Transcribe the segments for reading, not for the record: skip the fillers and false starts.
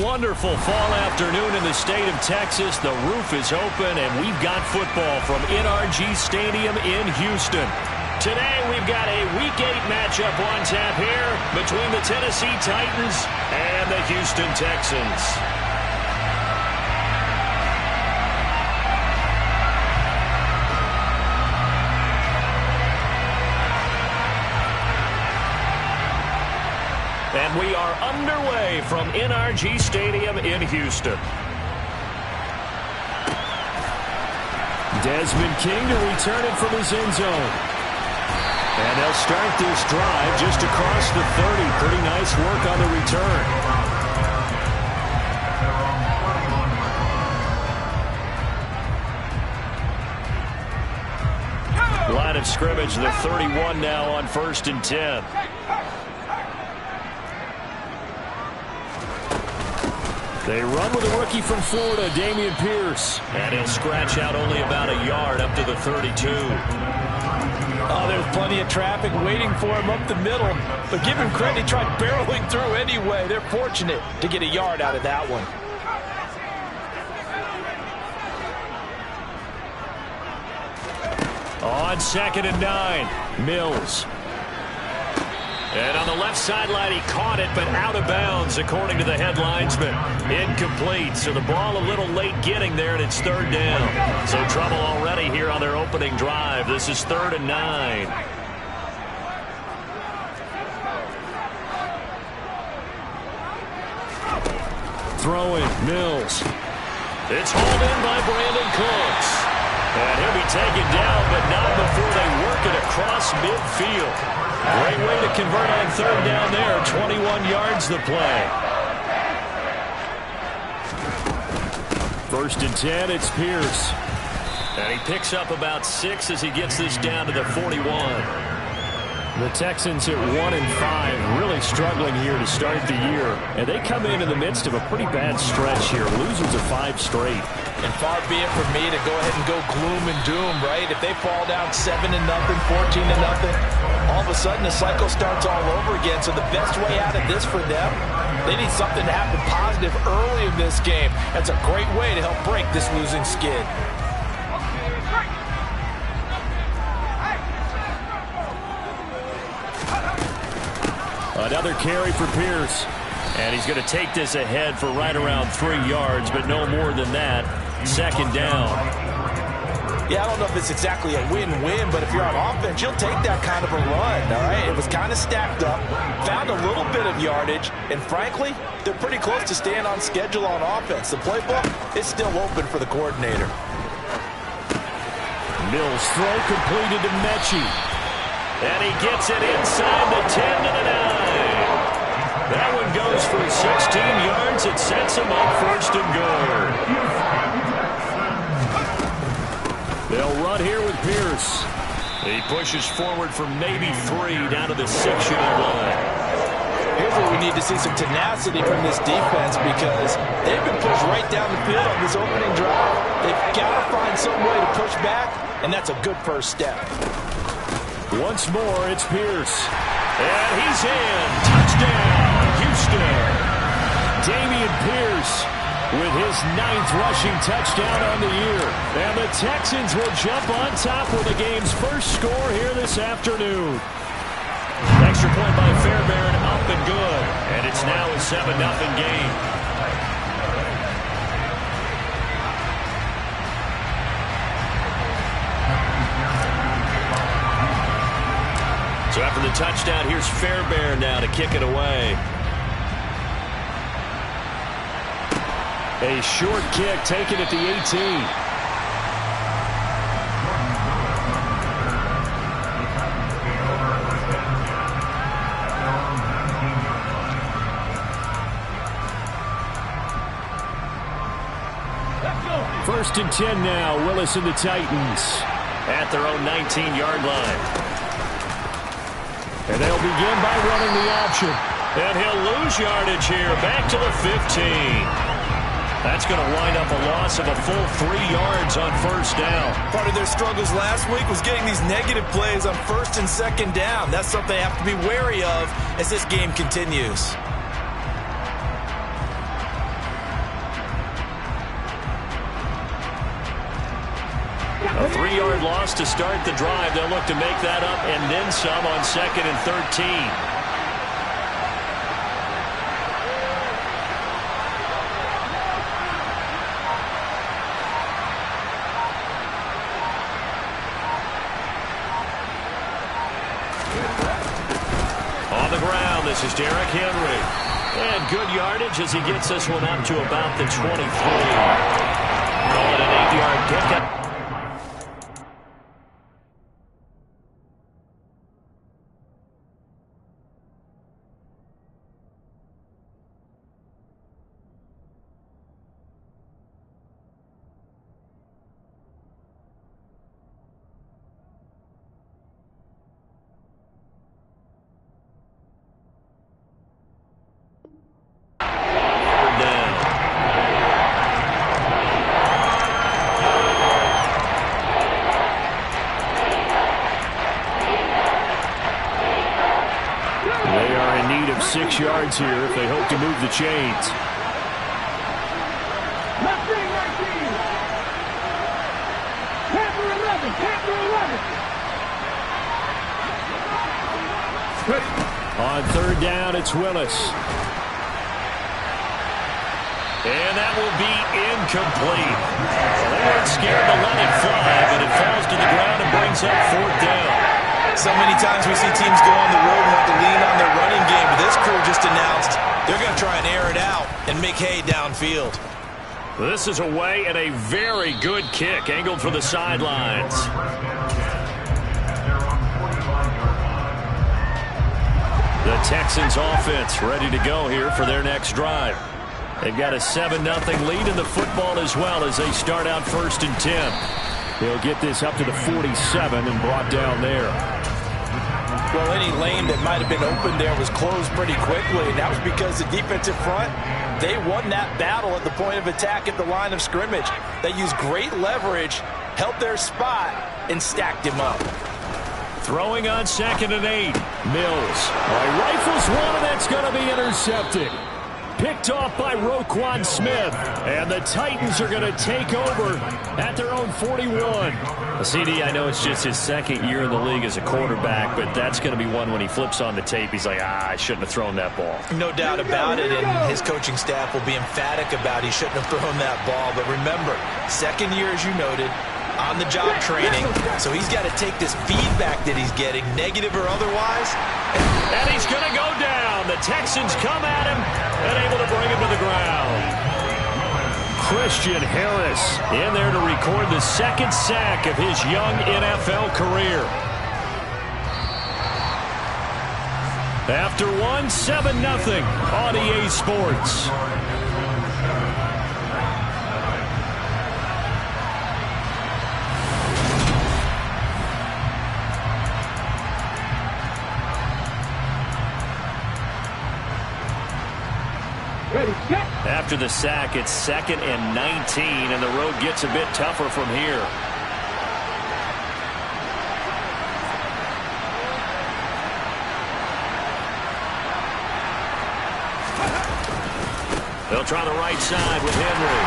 wonderful fall afternoon in the state of Texas. The roof is open, and we've got football from NRG Stadium in Houston. Today, we've got a Week 8 matchup on tap here between the Tennessee Titans and the Houston Texans. And we are underway from NRG Stadium in Houston. Desmond King to return it from his end zone. And they'll start this drive just across the 30. Pretty nice work on the return. Line of scrimmage, the 31 now on 1st and 10. They run with a rookie from Florida, Dameon Pierce. And he'll scratch out only about a yard up to the 32. Oh, there's plenty of traffic waiting for him up the middle. But give him credit, he tried barreling through anyway. They're fortunate to get a yard out of that one. On 2nd and 9, Mills. And on the left sideline, he caught it, but out of bounds, according to the head linesman. Incomplete, so the ball a little late getting there, and it's 3rd down. So trouble already here on their opening drive. This is 3rd and 9. Throwing, Mills. It's hauled in by Brandon Cooks. And he'll be taken down, but not before they work it across midfield. Great way to convert on 3rd down there. 21 yards the play. 1st and 10, it's Pierce. And he picks up about 6 as he gets this down to the 41. The Texans at 1-5, really struggling here to start the year. And they come in the midst of a pretty bad stretch here. Losers of 5 straight. And far be it from me to go ahead and go gloom and doom, right? If they fall down 7-0, 14-0, all of a sudden the cycle starts all over again. So the best way out of this for them, they need something to happen positive early in this game. That's a great way to help break this losing skid. Another carry for Pierce. And he's going to take this ahead for right around 3 yards, but no more than that. 2nd down. Yeah, I don't know if it's exactly a win-win, but if you're on offense, you'll take that kind of a run, all right? It was kind of stacked up, found a little bit of yardage, and frankly, they're pretty close to staying on schedule on offense. The playbook is still open for the coordinator. Mills throw completed to Mechie. And he gets it inside the 10 to the 9. That one goes for 16 yards. It sets him up 1st and goal. They'll run here with Pierce. He pushes forward for maybe 3 down to the 6-yard line. Here's where we need to see some tenacity from this defense because they've been pushed right down the field on this opening drive. They've got to find some way to push back, and that's a good first step. Once more, it's Pierce. And he's in. Touchdown, Houston. Dameon Pierce with his 9th rushing touchdown on the year. And the Texans will jump on top with the game's first score here this afternoon. Extra point by Fairbairn, up and good. And it's now a 7-0 game. So after the touchdown, here's Fairbairn now to kick it away. A short kick taken at the 18. First and 10 now, Willis and the Titans at their own 19-yard line. And they'll begin by running the option. And he'll lose yardage here, back to the 15. That's going to wind up a loss of a full 3 yards on 1st down. Part of their struggles last week was getting these negative plays on 1st and 2nd down. That's something they have to be wary of as this game continues. 3-yard loss to start the drive. They'll look to make that up and then some on 2nd and 13. This is Derrick Henry. And good yardage as he gets this one up to about the 23. Call it an 8-yard pickup. They are in need of 6 yards here if they hope to move the chains. On 3rd down, it's Willis. And that will be incomplete. Well, they weren't scared to let it fly, but it falls to the ground and brings up 4th down. So many times we see teams go on the road and want to lean on their running game, but this crew just announced they're going to try and air it out and make hay downfield. This is away and a very good kick, angled for the sidelines. The Texans offense ready to go here for their next drive. They've got a 7-0 lead in the football as well as they start out 1st and 10. They'll get this up to the 47 and brought down there. Well, any lane that might have been open there was closed pretty quickly, and that was because the defensive front, they won that battle at the point of attack at the line of scrimmage. They used great leverage, held their spot, and stacked him up. Throwing on 2nd and 8. Mills. Rifles one, and that's going to be intercepted. Picked off by Roquan Smith. And the Titans are going to take over at their own 41. CD, I know it's just his 2nd year in the league as a quarterback, but that's going to be one when he flips on the tape, he's like, I shouldn't have thrown that ball. No doubt about it, and his coaching staff will be emphatic about he shouldn't have thrown that ball. But remember, 2nd year, as you noted, on-the-job training, so he's got to take this feedback that he's getting, negative or otherwise. And he's going to go down. The Texans come at him and able to bring him to the ground. Christian Harris in there to record the 2nd sack of his young NFL career. After one, 7-0 on EA Sports. After the sack, it's 2nd and 19, and the road gets a bit tougher from here. They'll try the right side with Henry.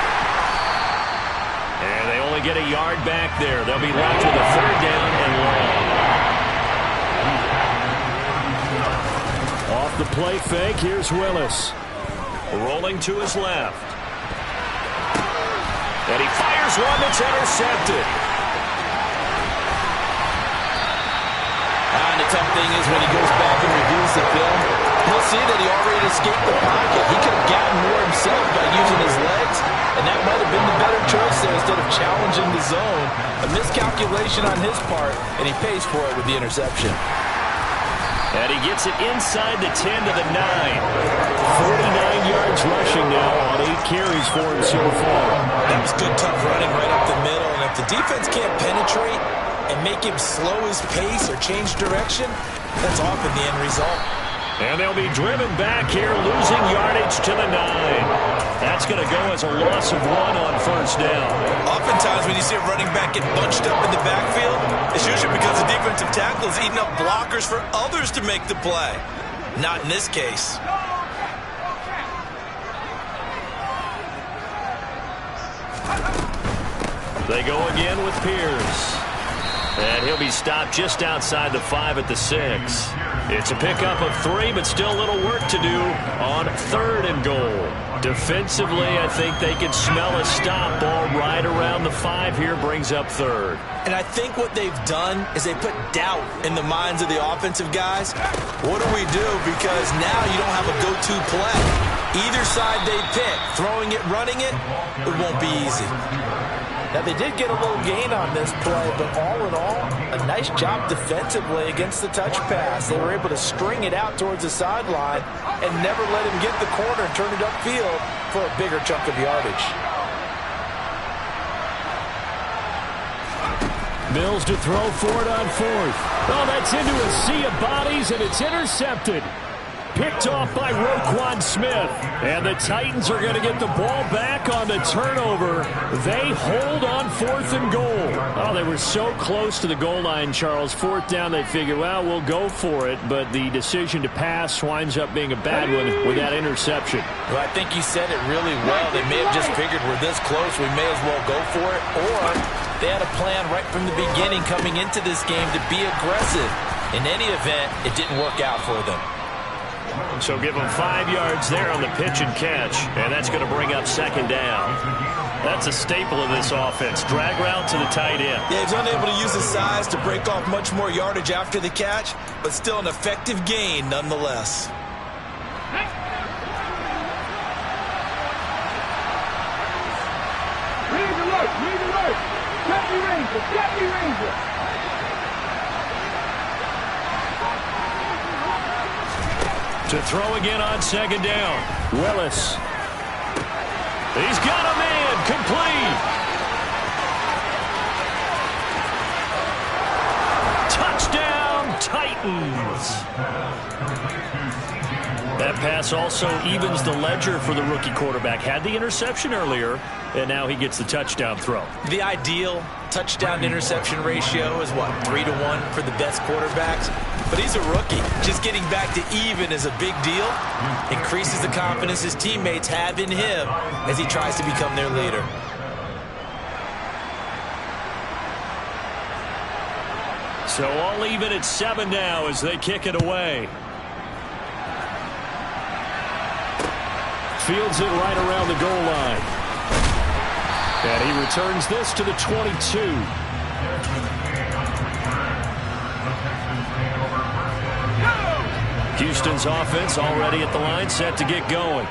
And they only get a yard back there. They'll be left with a 3rd down and long. Off the play fake, here's Willis. Rolling to his left. And he fires one that's intercepted. And the tough thing is when he goes back and reviews the film, he'll see that he already escaped the pocket. He could have gotten more himself by using his legs, and that might have been the better choice there instead of challenging the zone. A miscalculation on his part, and he pays for it with the interception. And he gets it inside the 10 to the 9. 49 yards rushing now on 8 carries for him so far. That was good, tough running right up the middle. And if the defense can't penetrate and make him slow his pace or change direction, that's often the end result. And they'll be driven back here, losing yardage to the 9. That's going to go as a loss of 1 on 1st down. Oftentimes when you see a running back get bunched up in the backfield, it's usually because the defensive tackle is eating up blockers for others to make the play. Not in this case. They go again with Pierce. And he'll be stopped just outside the 5 at the 6. It's a pickup of 3, but still a little work to do on 3rd and goal. Defensively, I think they can smell a stop. Ball right around the 5 here brings up 3rd. And I think what they've done is they put doubt in the minds of the offensive guys. What do we do? Because now you don't have a go-to play. Either side they pick, throwing it, running it, it won't be easy. Now, they did get a little gain on this play, but all in all, a nice job defensively against the touch pass. They were able to string it out towards the sideline and never let him get the corner and turn it upfield for a bigger chunk of yardage. Mills to throw for it on 4th. Oh, that's into a sea of bodies, and it's intercepted. Picked off by Roquan Smith. And the Titans are going to get the ball back on the turnover. They hold on 4th and goal. Oh, they were so close to the goal line, Charles. 4th down, they figure, well, we'll go for it. But the decision to pass winds up being a bad one with that interception. Well, I think you said it really well. They may have just figured we're this close, we may as well go for it. Or they had a plan right from the beginning coming into this game to be aggressive. In any event, it didn't work out for them. So give them 5 yards there on the pitch and catch, and that's going to bring up 2nd down. That's a staple of this offense. Drag route to the tight end. Yeah, he's unable to use his size to break off much more yardage after the catch, but still an effective gain nonetheless. To throw again on 2nd down. Willis. He's got a man. Complete. Touchdown, Titans. That pass also evens the ledger for the rookie quarterback. Had the interception earlier, and now he gets the touchdown throw. The ideal touchdown-interception ratio is, what, 3-to-1 for the best quarterbacks? But he's a rookie. Just getting back to even is a big deal. Increases the confidence his teammates have in him as he tries to become their leader. So all even at 7 now as they kick it away. Fields it right around the goal line. And he returns this to the 22. Houston's offense already at the line, set to get going.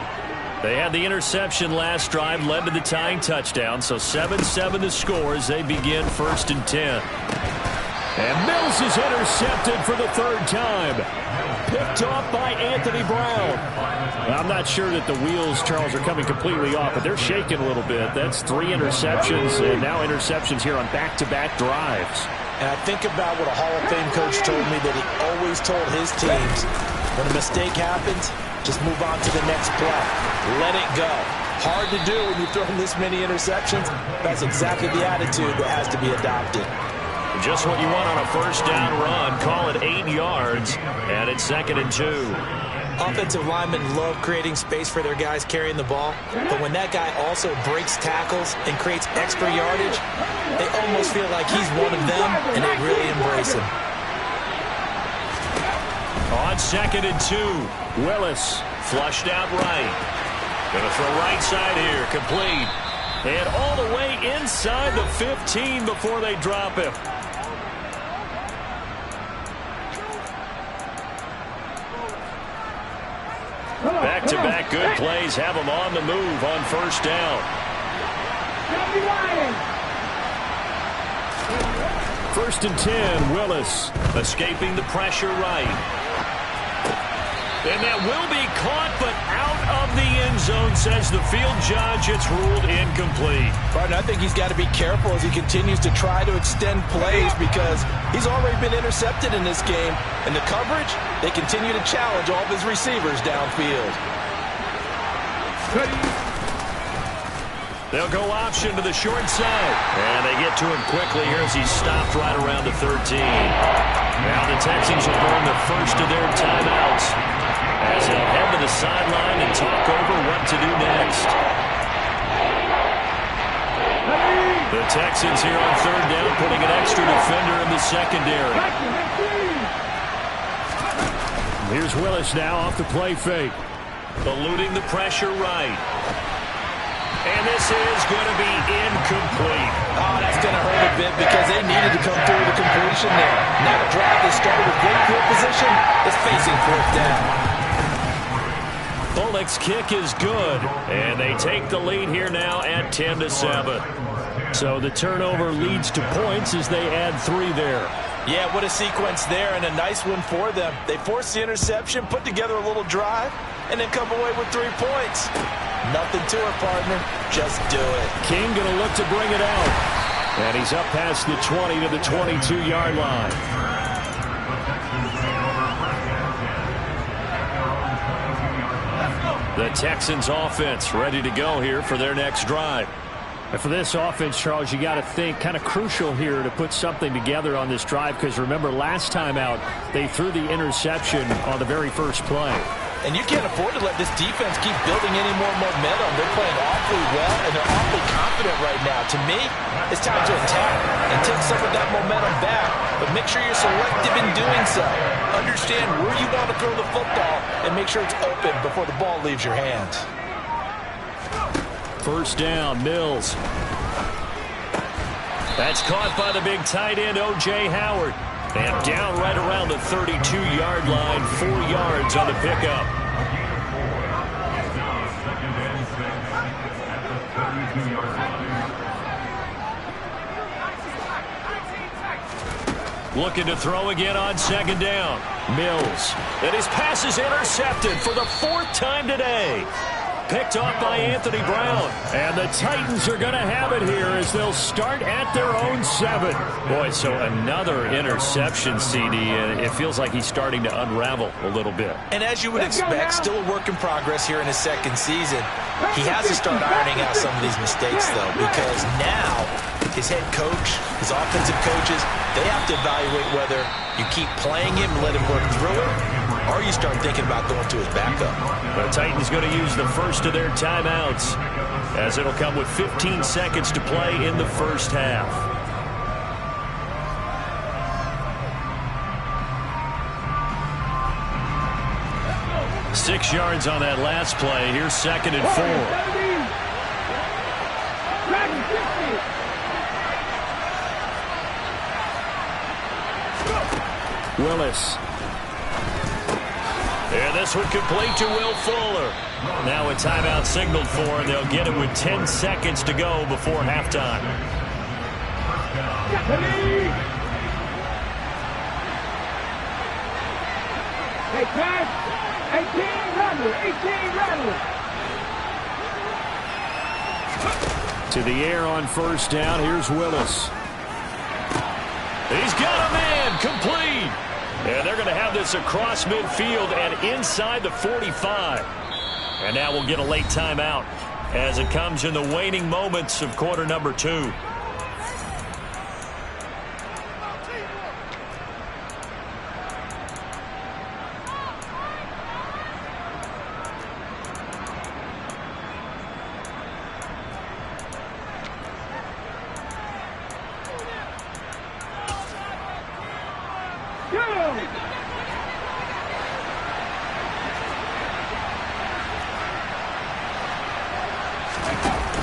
They had the interception last drive, led to the tying touchdown, so 7-7 the score as they begin 1st and 10. And Mills is intercepted for the 3rd time. Picked off by Anthony Brown. I'm not sure that the wheels, Charles, are coming completely off, but they're shaking a little bit. That's 3 interceptions, and now interceptions here on back-to-back drives. And I think about what a Hall of Fame coach told me that he always told his teams, when a mistake happens, just move on to the next play. Let it go. Hard to do when you're throwing this many interceptions. That's exactly the attitude that has to be adopted. Just what you want on a 1st down run. Call it 8 yards, and it's 2nd and 2. Offensive linemen love creating space for their guys carrying the ball, but when that guy also breaks tackles and creates extra yardage, they almost feel like he's one of them, and they really embrace him. On 2nd and 2, Willis flushed out right. Going to throw right side here, complete. And all the way inside the 15 before they drop him. Back-to-back good plays have them on the move on 1st down. 1st and 10, Willis escaping the pressure right. And that will be caught, but out of the end zone, says the field judge. It's ruled incomplete. Right, I think he's got to be careful as he continues to try to extend plays because he's already been intercepted in this game. And the coverage, they continue to challenge all of his receivers downfield. They'll go option to the short side. And they get to him quickly here as he's stopped right around the 13. Now the Texans will burn the first of their timeouts as they'll head to the sideline and talk over what to do next. The Texans here on third down, putting an extra defender in the secondary. Here's Willis now off the play fake. Eluding the pressure right. And this is going to be incomplete. Oh, that's going to hurt a bit because they needed to come through with a completion there. Now the drive that started with great field position is facing fourth down. Bullock's kick is good, and they take the lead here now at 10-7. So the turnover leads to points as they add 3 there. Yeah, what a sequence there, and a nice one for them. They forced the interception, put together a little drive, and then come away with 3 points. Nothing to it, partner. Just do it. King going to look to bring it out. And he's up past the 20 to the 22-yard line. The Texans offense ready to go here for their next drive. And for this offense, Charles, you got to think kind of crucial here to put something together on this drive, because remember last time out they threw the interception on the very first play. And you can't afford to let this defense keep building any more momentum. They're playing awfully well, and they're awfully confident right now. To me, it's time to attack and take some of that momentum back, but make sure you're selective in doing so. Understand where you want to throw the football and make sure it's open before the ball leaves your hands. First down, Mills. That's caught by the big tight end, O.J. Howard. And down right around the 32-yard line, 4 yards on the pickup. Looking to throw again on second down. Mills. And his pass is intercepted for the 4th time today. Picked off by Anthony Brown. And the Titans are going to have it here as they'll start at their own 7. Boy, so another interception, CD. It feels like he's starting to unravel a little bit. And as you would expect, still a work in progress here in his second season. He has to start ironing out some of these mistakes, though, because now his head coach, his offensive coaches, they have to evaluate whether you keep playing him and let him work through it, or you start thinking about going to his backup. The Titans going to use the first of their timeouts, as it'll come with 15 seconds to play in the first half. Six yards on that last play. Here's second and 4. Willis. And this one complete to Will Fuller. Now a timeout signaled for, and they'll get it with 10 seconds to go before halftime. Hey, Pat. 18 rattle. To the air on first down. Here's Willis. He's got a man complete. And they're going to have this across midfield and inside the 45. And now we'll get a late timeout as it comes in the waning moments of quarter number 2.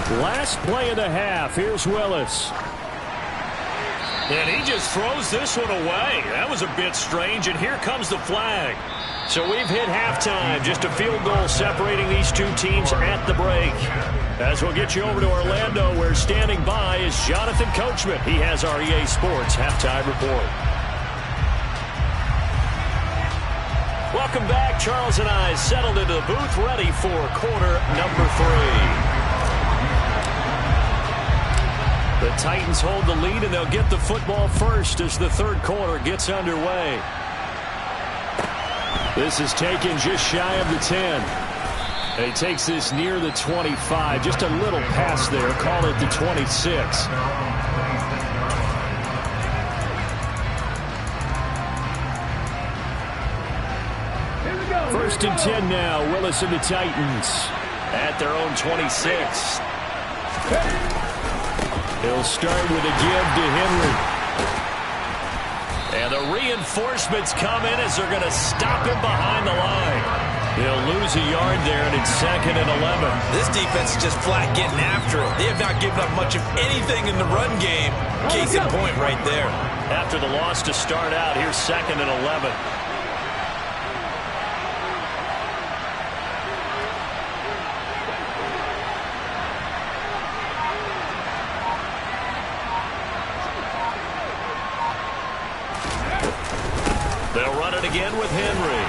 Last play of the half. Here's Willis. And he just throws this one away. That was a bit strange, and here comes the flag. So we've hit halftime. Just a field goal separating these two teams at the break. As we'll get you over to Orlando, where standing by is Jonathan Coachman. He has our EA Sports halftime report. Welcome back. Charles and I settled into the booth, ready for quarter number 3. The Titans hold the lead, and they'll get the football first as the third quarter gets underway. This is taken just shy of the 10. And he takes this near the 25. Just a little pass there. Call it the 26. First and 10 now. Willis and the Titans at their own 26. He'll start with a give to Henry. And the reinforcements come in as they're going to stop him behind the line. He'll lose a yard there, and it's 2nd and 11. This defense is just flat getting after him. They have not given up much of anything in the run game. Case in point right there. After the loss to start out, here's 2nd and 11. They'll run it again with Henry.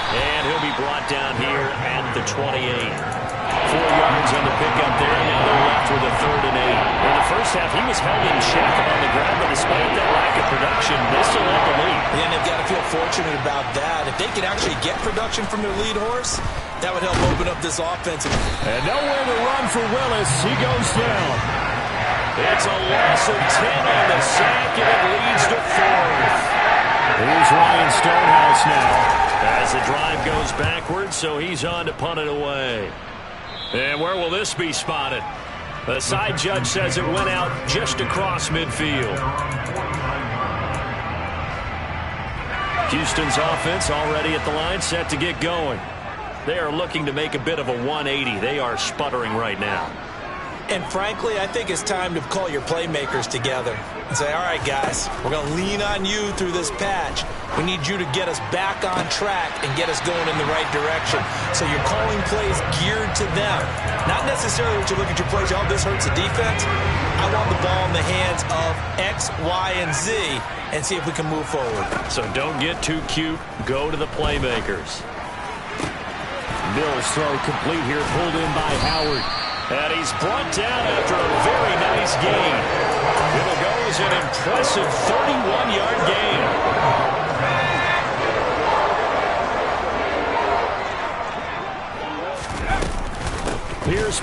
And he'll be brought down here at the 28. 4 yards on the pickup there, and now they're left with a 3rd and 8. In the first half, he was held in check on the ground, but despite that lack of production, they still have the lead. And they've got to feel fortunate about that. If they could actually get production from their lead horse, that would help open up this offense. And nowhere to run for Willis. He goes down. It's a loss of 10 on the sack, and it leads to 4th. Here's Ryan Stonehouse now as the drive goes backwards, so he's on to punt it away. And where will this be spotted? The side judge says it went out just across midfield. Houston's offense already at the line, set to get going. They are looking to make a bit of a 180. They are sputtering right now. And frankly, I think it's time to call your playmakers together and say, all right, guys, we're going to lean on you through this patch. We need you to get us back on track and get us going in the right direction. So you're calling plays geared to them. Not necessarily what you look at your plays, oh, this hurts the defense. I want the ball in the hands of X, Y, and Z and see if we can move forward. So don't get too cute. Go to the playmakers. Mills throw complete here, pulled in by Howard. And he's brought down after a very nice gain. It'll go as an impressive 31-yard gain.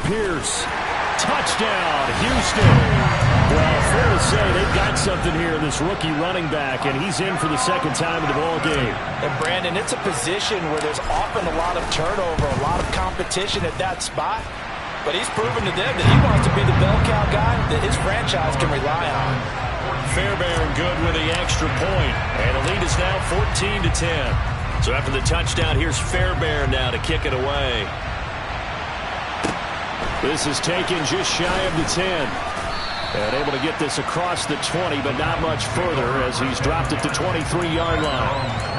Pierce. Touchdown, Houston. Well, fair to say they've got something here, this rookie running back, and he's in for the 2nd time in the ball game. And, Brandon, it's a position where there's often a lot of turnover, a lot of competition at that spot. But he's proven to them that he wants to be the bell cow guy that his franchise can rely on. Fairbairn good with the extra point. And the lead is now 14-10. So after the touchdown, here's Fairbairn now to kick it away. This is taken just shy of the 10. And able to get this across the 20, but not much further as he's dropped it to 23-yard line.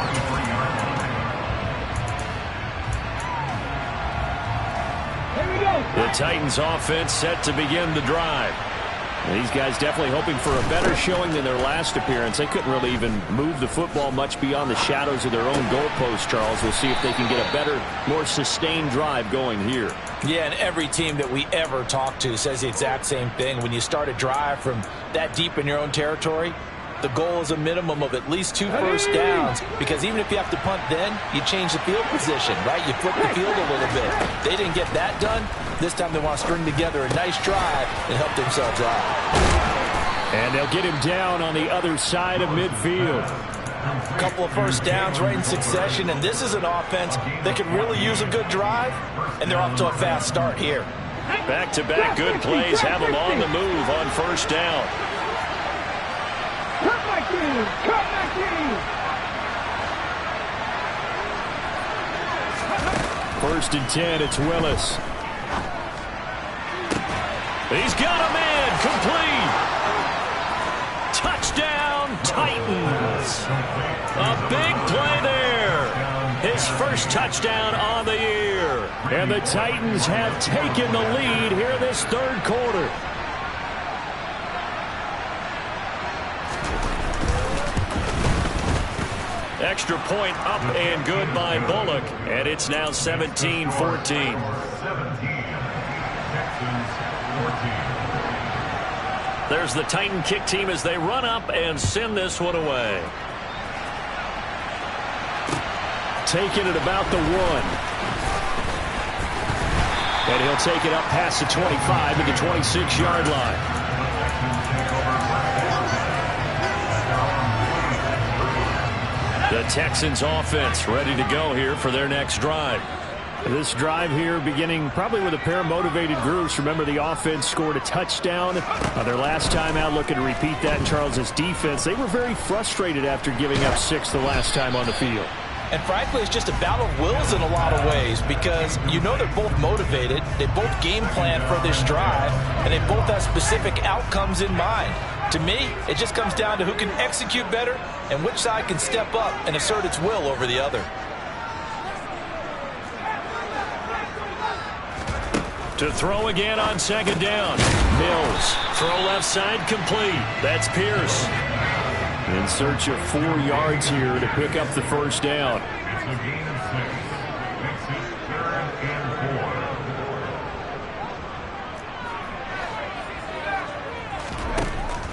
The Titans offense set to begin the drive. These guys definitely hoping for a better showing than their last appearance. They couldn't really even move the football much beyond the shadows of their own goalpost, Charles. We'll see if they can get a better, more sustained drive going here. Yeah, and every team that we ever talk to says the exact same thing. When you start a drive from that deep in your own territory, the goal is a minimum of at least 2 first downs, because even if you have to punt then, you change the field position, right? You flip the field a little bit. They didn't get that done. This time they want to string together a nice drive and help themselves out. And they'll get him down on the other side of midfield. A couple of first downs right in succession, and this is an offense that could really use a good drive, and they're off to a fast start here. Back-to-back good plays have them on the move on first down. Cut my team! Cut my team! 1st and 10, it's Willis. He's got a man, complete. Touchdown, Titans. A big play there. His first touchdown on the year. And the Titans have taken the lead here in this 3rd quarter. Extra point up and good by Bullock. And it's now 17-14. There's the Titan kick team as they run up and send this one away. Taking it about the 1. And he'll take it up past the 25 to the 26-yard line. The Texans offense ready to go here for their next drive. This drive here beginning probably with a pair of motivated groups. Remember, the offense scored a touchdown their last time out, looking to repeat that in Charles's defense. They were very frustrated after giving up 6 the last time on the field. And frankly, it's just a battle of wills in a lot of ways because you know they're both motivated, they both game plan for this drive, and they both have specific outcomes in mind. To me, it just comes down to who can execute better and which side can step up and assert its will over the other. To throw again on second down. Mills. Throw left side complete. That's Pierce. In search of 4 yards here to pick up the first down.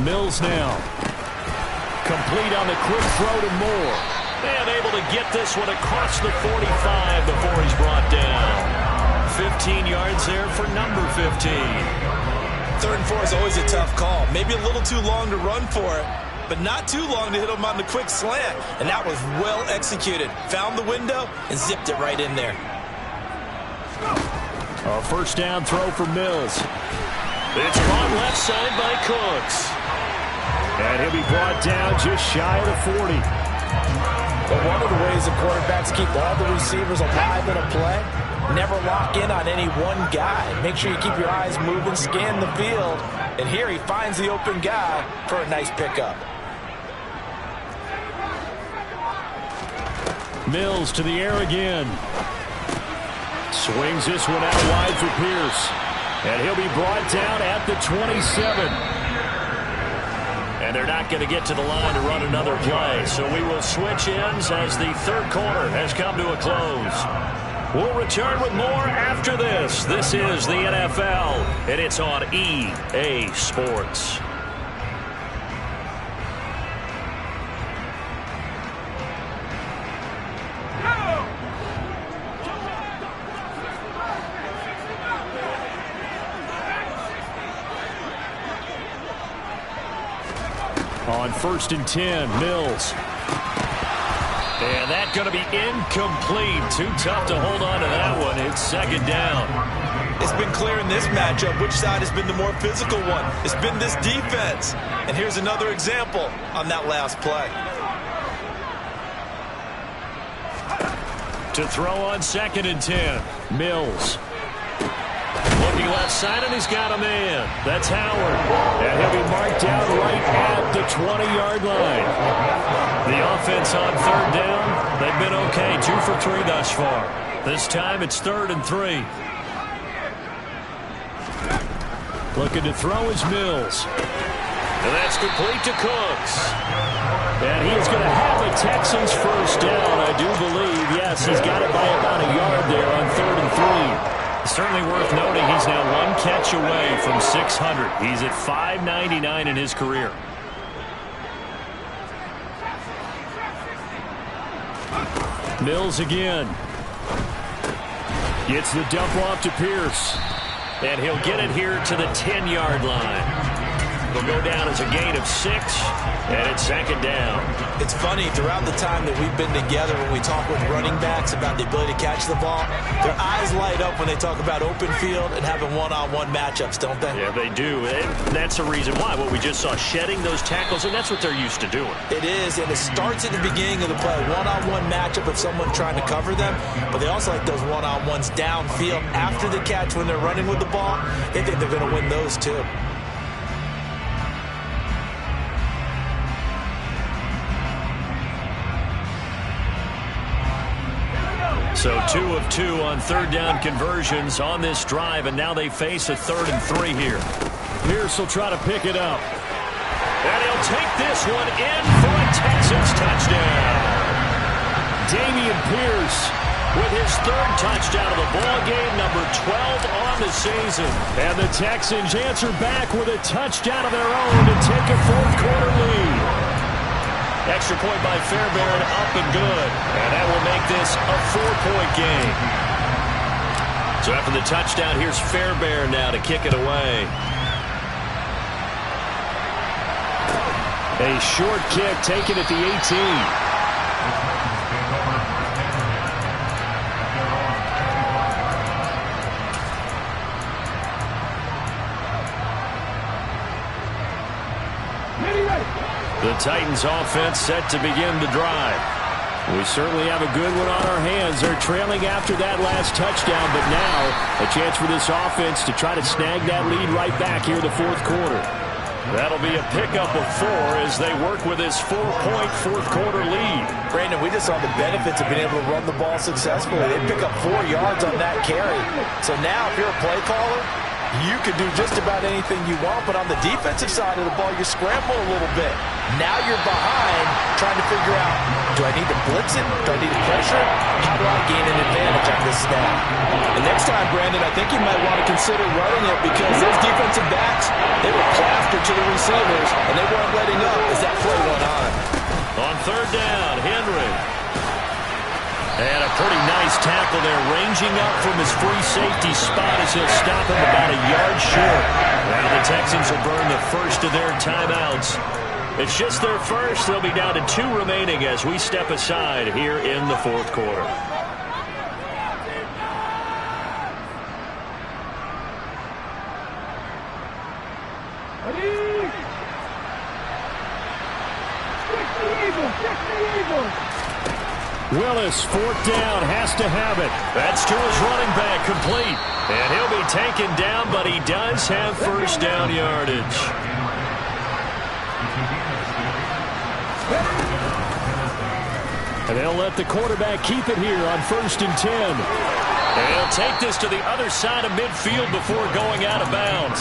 Mills now. Complete on the quick throw to Moore. And able to get this one across the 45 before he's brought down. 15 yards there for number 15. 3rd and 4 is always a tough call. Maybe a little too long to run for it, but not too long to hit him on the quick slant. And that was well executed. Found the window and zipped it right in there. A first down throw for Mills. It's caught left side by Cooks. And he'll be brought down just shy of the 40. But one of the ways the quarterbacks keep all the receivers alive in a play, never lock in on any one guy. Make sure you keep your eyes moving, scan the field. And here he finds the open guy for a nice pickup. Mills to the air again. Swings this one out wide for Pierce. And he'll be brought down at the 27. And they're not going to get to the line to run another play. So we will switch ends as the 3rd quarter has come to a close. We'll return with more after this. This is the NFL, and it's on EA Sports. On 1st and 10, Mills. And that's going to be incomplete. Too tough to hold on to that one. It's 2nd down. It's been clear in this matchup which side has been the more physical one. It's been this defense. And here's another example on that last play. To throw on 2nd and 10, Mills. Looking left side, and he's got a man. That's Howard. And he'll be marked down right at the 20-yard line. The offense on 3rd down, they've been okay. 2 for 3 thus far. This time it's 3rd and 3. Looking to throw is Mills. And that's complete to Cooks. And he is going to have the Texans first down, I do believe. Yes, he's got it by about a yard there on 3rd and 3. Certainly worth noting he's now 1 catch away from 600. He's at 599 in his career. Mills again. Gets the dump off to Pierce. And he'll get it here to the 10-yard line. He'll go down as a gain of 6, and it's 2nd down. It's funny, throughout the time that we've been together, when we talk with running backs about the ability to catch the ball, their eyes light up when they talk about open field and having one-on-one matchups, don't they? Yeah, they do. And that's the reason why. What we just saw, shedding those tackles, and that's what they're used to doing. It is, and it starts at the beginning of the play. One-on-one matchup of someone trying to cover them, but they also like those one-on-ones downfield after the catch when they're running with the ball. They think they're going to win those too. So 2 of 2 on 3rd down conversions on this drive, and now they face a 3rd and 3 here. Pierce will try to pick it up. And he'll take this one in for a Texans touchdown. Damian Pierce with his 3rd touchdown of the ball game, number 12 on the season. And the Texans answer back with a touchdown of their own to take a 4th quarter lead. Extra point by Fairbairn, up and good. And that will make this a 4-point game. So after the touchdown, here's Fairbairn now to kick it away. A short kick taken at the 18. The Titans offense set to begin the drive. We certainly have a good one on our hands. They're trailing after that last touchdown, but now a chance for this offense to try to snag that lead right back here in the fourth quarter. That'll be a pickup of 4 as they work with this 4-point fourth quarter lead. Brandon, we just saw the benefits of being able to run the ball successfully. They pick up 4 yards on that carry. So now if you're a play caller, you can do just about anything you want, but on the defensive side of the ball, you scramble a little bit. Now you're behind, trying to figure out, do I need to blitz it? Do I need to pressure it? How do I gain an advantage on this snap? The next time, Brandon, I think you might want to consider running it because those defensive backs, they were plastered to the receivers, and they weren't letting up as that play went on. On third down, Henry. And a pretty nice tackle there, ranging up from his free safety spot as he'll stop him about a yard short. Now the Texans will burn the first of their timeouts. It's just their first. They'll be down to 2 remaining as we step aside here in the fourth quarter. Willis, fourth down, has to have it. That's to his running back, complete. And he'll be taken down, but he does have first down yardage. And they'll let the quarterback keep it here on 1st and 10. And he'll take this to the other side of midfield before going out of bounds.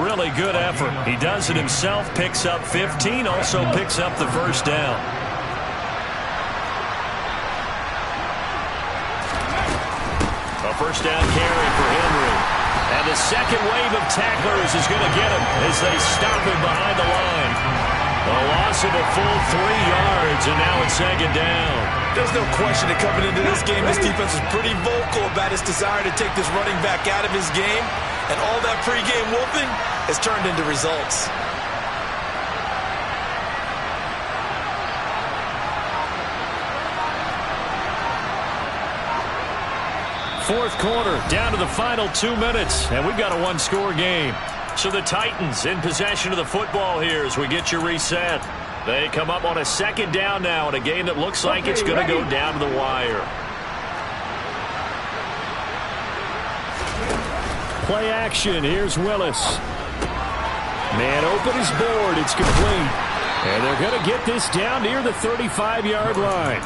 Really good effort. He does it himself, picks up 15, also picks up the first down. A first down carry for Henry. And the second wave of tacklers is going to get him as they stop him behind the line. A loss of a full 3 yards, and now it's second down. There's no question that coming into this game, this defense is pretty vocal about its desire to take this running back out of his game. And all that pregame whooping has turned into results. Fourth quarter, down to the final 2 minutes, and we've got a 1-score game. So the Titans in possession of the football here as we get you reset. They come up on a second down now in a game that looks like it's going to go down to the wire. Play action. Here's Willis. Man open is board. It's complete. And they're going to get this down near the 35-yard line.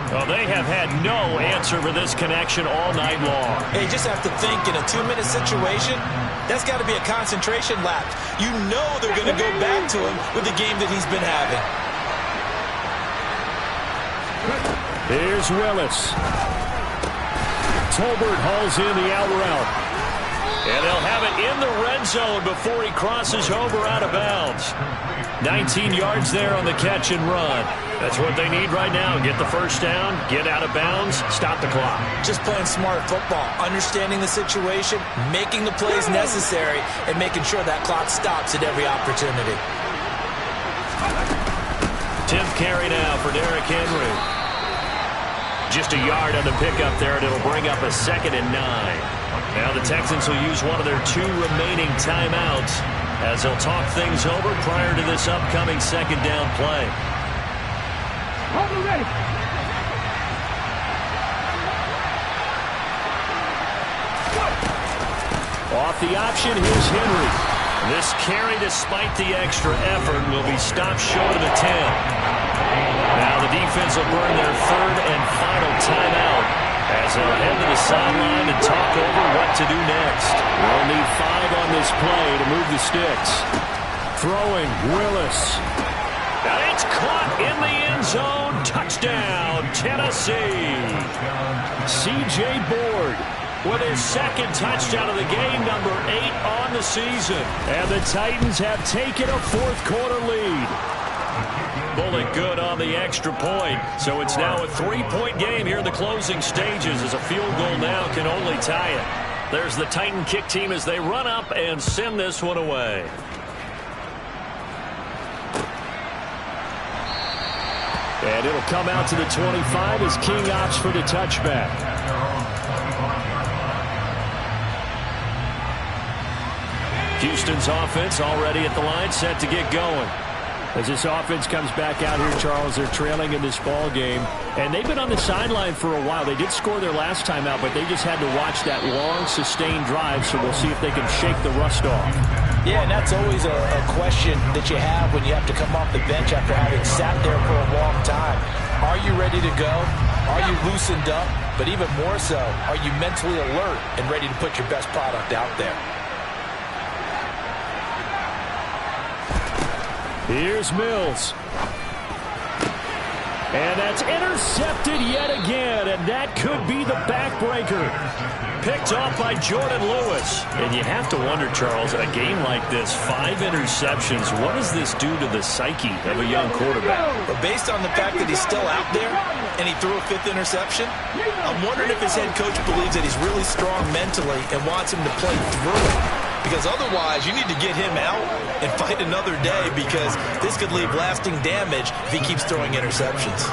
Well, they have had no answer for this connection all night long. Hey, you just have to think in a 2-minute situation, that's got to be a concentration lapse. You know they're going to go back to him with the game that he's been having. Here's Willis. Tolbert hauls in the out route. And they'll have it in the red zone before he crosses over out of bounds. 19 yards there on the catch and run. That's what they need right now. Get the first down, get out of bounds, stop the clock. Just playing smart football, understanding the situation, making the plays necessary, and making sure that clock stops at every opportunity. 10th carry now for Derrick Henry. Just a yard on the pickup there, and it'll bring up a 2nd and 9. Now the Texans will use one of their 2 remaining timeouts as they'll talk things over prior to this upcoming second down play. Ready. Off the option, here's Henry. This carry, despite the extra effort, will be stopped short of the 10. Now the defense will burn their 3rd and final timeout as they'll head to the sideline and talk over what to do next. We'll need 5 on this play to move the sticks. Throwing, Willis. And it's caught in the end zone. Touchdown, Tennessee. C.J. Board with his 2nd touchdown of the game, number 8 on the season. And the Titans have taken a fourth quarter lead. Bullet good on the extra point. So it's now a 3-point game here in the closing stages as a field goal now can only tie it. There's the Titan kick team as they run up and send this one away. And it'll come out to the 25 as King opts for the touchback. Houston's offense already at the line, set to get going. As this offense comes back out here, Charles, they're trailing in this ball game. And they've been on the sideline for a while. They did score their last time out, but they just had to watch that long, sustained drive, so we'll see if they can shake the rust off. Yeah, and that's always a question that you have when you have to come off the bench after having sat there for a long time. Are you ready to go? Are you loosened up? But even more so, are you mentally alert and ready to put your best product out there? Here's Mills. And that's intercepted yet again, and that could be the backbreaker. Picked off by Jordan Lewis. And you have to wonder, Charles, in a game like this, 5 interceptions, what does this do to the psyche of a young quarterback? But based on the fact that he's still out there and he threw a 5th interception, I'm wondering if his head coach believes that he's really strong mentally and wants him to play through it. Because otherwise, you need to get him out and fight another day, because this could leave lasting damage if he keeps throwing interceptions.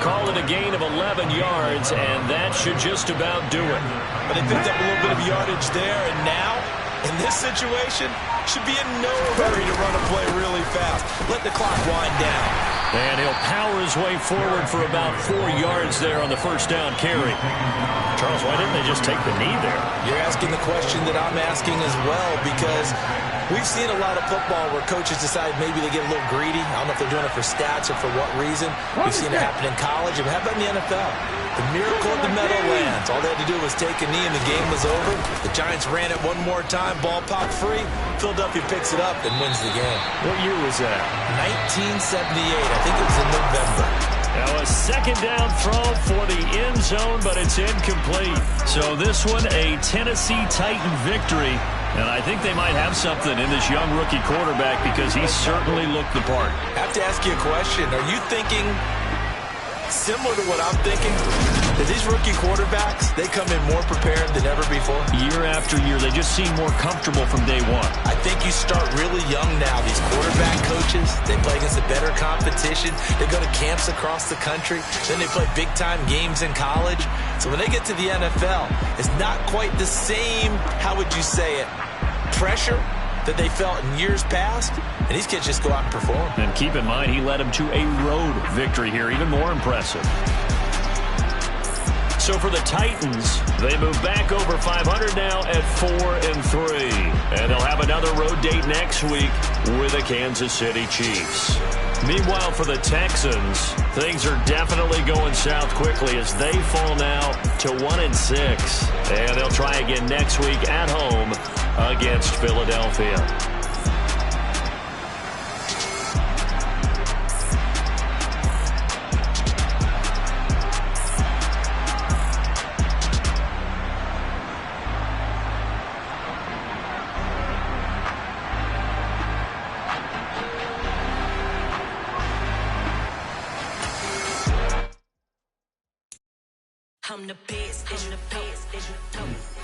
Call it a gain of 11 yards, and that should just about do it. But they picked up a little bit of yardage there, and now, in this situation, should be in no hurry to run a play really fast. Let the clock wind down. And he'll power his way forward for about 4 yards there on the first down carry. Charles, why didn't they just take the knee there? You're asking the question that I'm asking as well, because we've seen a lot of football where coaches decide maybe they get a little greedy. I don't know if they're doing it for stats or for what reason. We've seen it happen in college. And how about in the NFL? The miracle of the Meadowlands. All they had to do was take a knee and the game was over. The Giants ran it one more time. Ball popped free. Philadelphia picks it up and wins the game. What year was that? 1978. I think it was in November. Now a second down throw for the end zone, but it's incomplete. So this one, a Tennessee Titan victory. And I think they might have something in this young rookie quarterback, because he certainly looked the part. I have to ask you a question. Are you thinking similar to what I'm thinking? That these rookie quarterbacks, they come in more prepared than ever before? Year after year, they just seem more comfortable from day one. I think you start really young now. These quarterback coaches, they play against a better competition. They go to camps across the country. Then they play big-time games in college. So when they get to the NFL, it's not quite the same, how would you say it, pressure that they felt in years past. And these kids just go out and perform. And keep in mind, he led them to a road victory here, even more impressive. So for the Titans, they move back over 500 now at 4-3. And they'll have another road date next week with the Kansas City Chiefs. Meanwhile, for the Texans, things are definitely going south quickly as they fall now to 1-6. And they'll try again next week at home against Philadelphia. I'm the best, I'm the best, I'm the best.